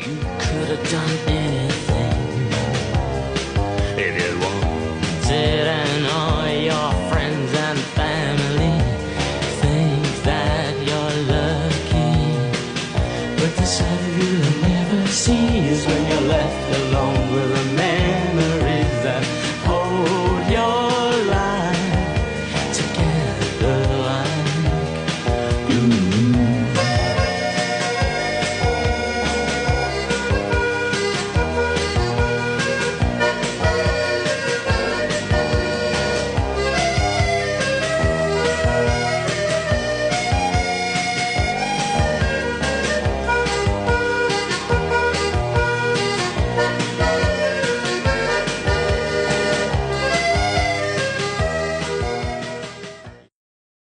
You could have done anything if you wanted, and all your friends and family think that you're lucky. But the side of you they'll never see is when you're left alone with a man